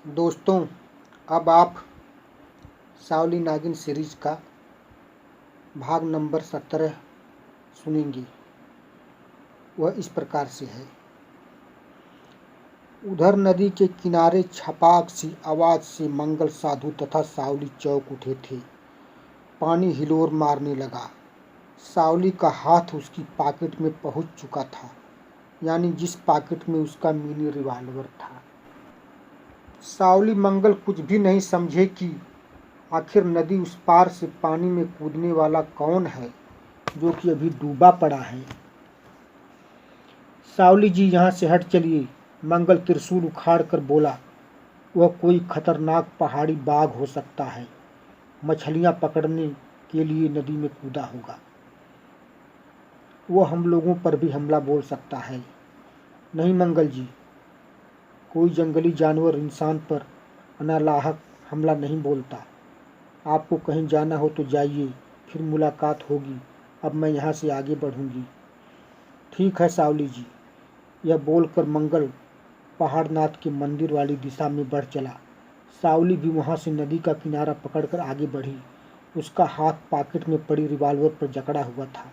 दोस्तों, अब आप सावली नागिन सीरीज का भाग नंबर 17 सुनेंगे। वह इस प्रकार से है। उधर नदी के किनारे छपाक सी आवाज से मंगल साधु तथा सावली चौंक उठे थे। पानी हिलोर मारने लगा। सावली का हाथ उसकी पॉकेट में पहुंच चुका था, यानी जिस पॉकेट में उसका मिनी रिवॉल्वर था। सावली मंगल कुछ भी नहीं समझे कि आखिर नदी उस पार से पानी में कूदने वाला कौन है जो कि अभी डूबा पड़ा है। सावली जी, यहाँ से हट चलिए, मंगल त्रिशूल उखाड़ कर बोला। वह कोई खतरनाक पहाड़ी बाघ हो सकता है, मछलियाँ पकड़ने के लिए नदी में कूदा होगा। वह हम लोगों पर भी हमला बोल सकता है। नहीं मंगल जी, कोई जंगली जानवर इंसान पर अनालाहक हमला नहीं बोलता। आपको कहीं जाना हो तो जाइए, फिर मुलाकात होगी। अब मैं यहाँ से आगे बढ़ूँगी। ठीक है सावली जी। यह बोलकर मंगल पहाड़नाथ के मंदिर वाली दिशा में बढ़ चला। सावली भी वहाँ से नदी का किनारा पकड़कर आगे बढ़ी। उसका हाथ पॉकेट में पड़ी रिवॉल्वर पर जकड़ा हुआ था।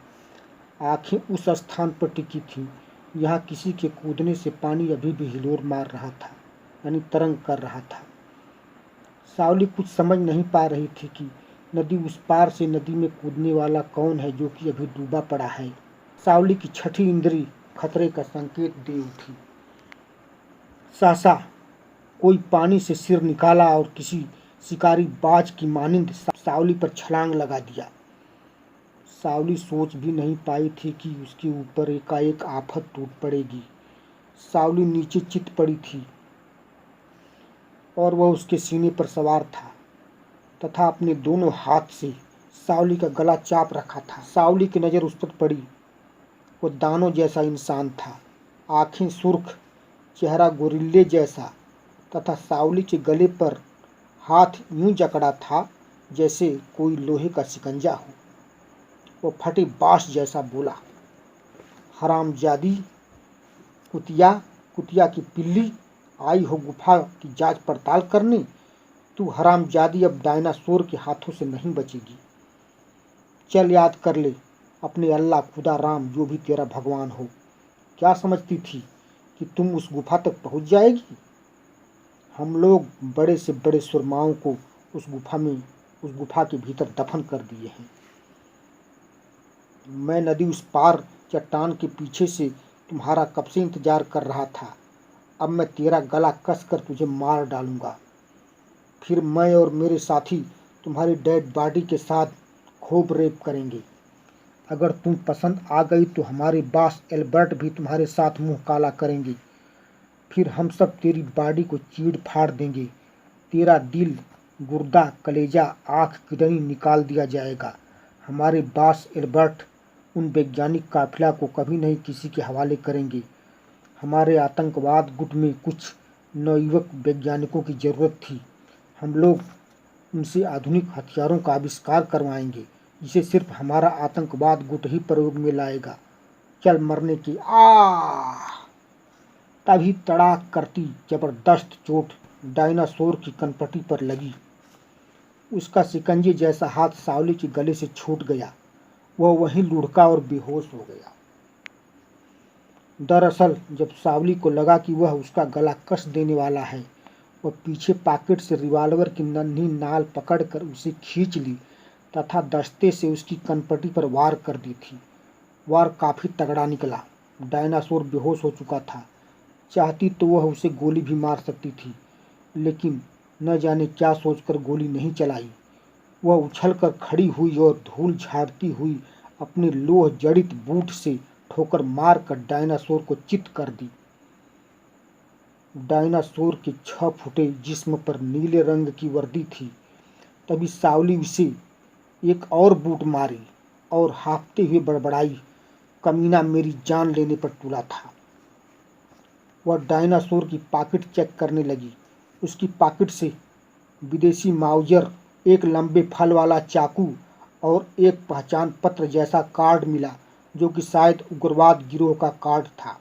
आंखें उस स्थान पर टिकी थीं यहाँ किसी के कूदने से पानी अभी भी हिलोर मार रहा था, यानी तरंग कर रहा था। सावली कुछ समझ नहीं पा रही थी कि नदी उस पार से नदी में कूदने वाला कौन है जो कि अभी डूबा पड़ा है। सावली की छठी इंद्री खतरे का संकेत दे उठी। सहसा कोई पानी से सिर निकाला और किसी शिकारी बाज की मानिंद सावली पर छलांग लगा दिया। सावली सोच भी नहीं पाई थी कि उसके ऊपर एकाएक आफत टूट पड़ेगी। सावली नीचे चित पड़ी थी और वह उसके सीने पर सवार था तथा अपने दोनों हाथ से सावली का गला चाप रखा था। सावली की नज़र उस पर पड़ी। वो दानों जैसा इंसान था, आंखें सुर्ख, चेहरा गोरिल्ले जैसा, तथा सावली के गले पर हाथ यूं जकड़ा था जैसे कोई लोहे का शिकंजा हो। वो फटे बाँस जैसा बोला, हरामजादी, कुतिया कुतिया की पिल्ली, आई हो गुफा की जांच पड़ताल करने। तू हरामजादी अब डायनासोर के हाथों से नहीं बचेगी। चल याद कर ले अपने अल्लाह खुदा राम, जो भी तेरा भगवान हो। क्या समझती थी कि तुम उस गुफा तक पहुंच जाएगी? हम लोग बड़े से बड़े सुरमाओं को उस गुफा के भीतर दफन कर दिए हैं। मैं नदी उस पार चट्टान के पीछे से तुम्हारा कब से इंतजार कर रहा था। अब मैं तेरा गला कसकर तुझे मार डालूंगा। फिर मैं और मेरे साथी तुम्हारी डेड बॉडी के साथ खूब रेप करेंगे। अगर तुम पसंद आ गई तो हमारे बॉस एल्बर्ट भी तुम्हारे साथ मुंह काला करेंगे। फिर हम सब तेरी बॉडी को चीड़ फाड़ देंगे। तेरा दिल, गुर्दा, कलेजा, आँख, किडनी निकाल दिया जाएगा। हमारे बॉस एल्बर्ट उन वैज्ञानिक काफिला को कभी नहीं किसी के हवाले करेंगे। हमारे आतंकवाद गुट में कुछ नवयुवक वैज्ञानिकों की ज़रूरत थी। हम लोग उनसे आधुनिक हथियारों का आविष्कार करवाएंगे जिसे सिर्फ हमारा आतंकवाद गुट ही प्रयोग में लाएगा। चल मरने की। तभी तड़ाक करती जबरदस्त चोट डायनासोर की कनपटी पर लगी। उसका शिकंजे जैसा हाथ सावली के गले से छूट गया। वह वहीं लुढ़का और बेहोश हो गया। दरअसल जब सावली को लगा कि वह उसका गला कस देने वाला है, वह पीछे पॉकेट से रिवॉल्वर की नन्ही नाल पकड़कर उसे खींच ली तथा दस्ते से उसकी कनपटी पर वार कर दी थी। वार काफ़ी तगड़ा निकला। डायनासोर बेहोश हो चुका था। चाहती तो वह उसे गोली भी मार सकती थी, लेकिन न जाने क्या सोचकर गोली नहीं चलाई। वह उछलकर खड़ी हुई और धूल झाड़ती हुई अपने लोह जड़ित बूट से ठोकर मारकर डायनासोर को चित कर दी। डायनासोर के 6 फुटे जिस्म पर नीले रंग की वर्दी थी। तभी सावली उसे एक और बूट मारी और हाँफते हुए बड़बड़ाई, कमीना मेरी जान लेने पर तुला था। वह डायनासोर की पॉकेट चेक करने लगी। उसकी पॉकेट से विदेशी माउजर, एक लंबे फल वाला चाकू और एक पहचान पत्र जैसा कार्ड मिला जो कि शायद उग्रवाद गिरोह का कार्ड था।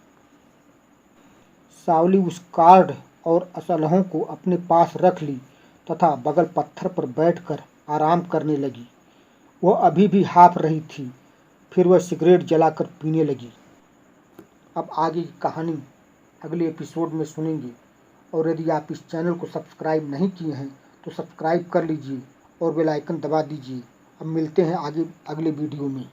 सावली उस कार्ड और असलहों को अपने पास रख ली तथा बगल पत्थर पर बैठकर आराम करने लगी। वह अभी भी हाँफ रही थी। फिर वह सिगरेट जलाकर पीने लगी। अब आगे की कहानी अगले एपिसोड में सुनेंगे, और यदि आप इस चैनल को सब्सक्राइब नहीं किए हैं तो सब्सक्राइब कर लीजिए और बेल आइकन दबा दीजिए। अब मिलते हैं आगे अगले वीडियो में।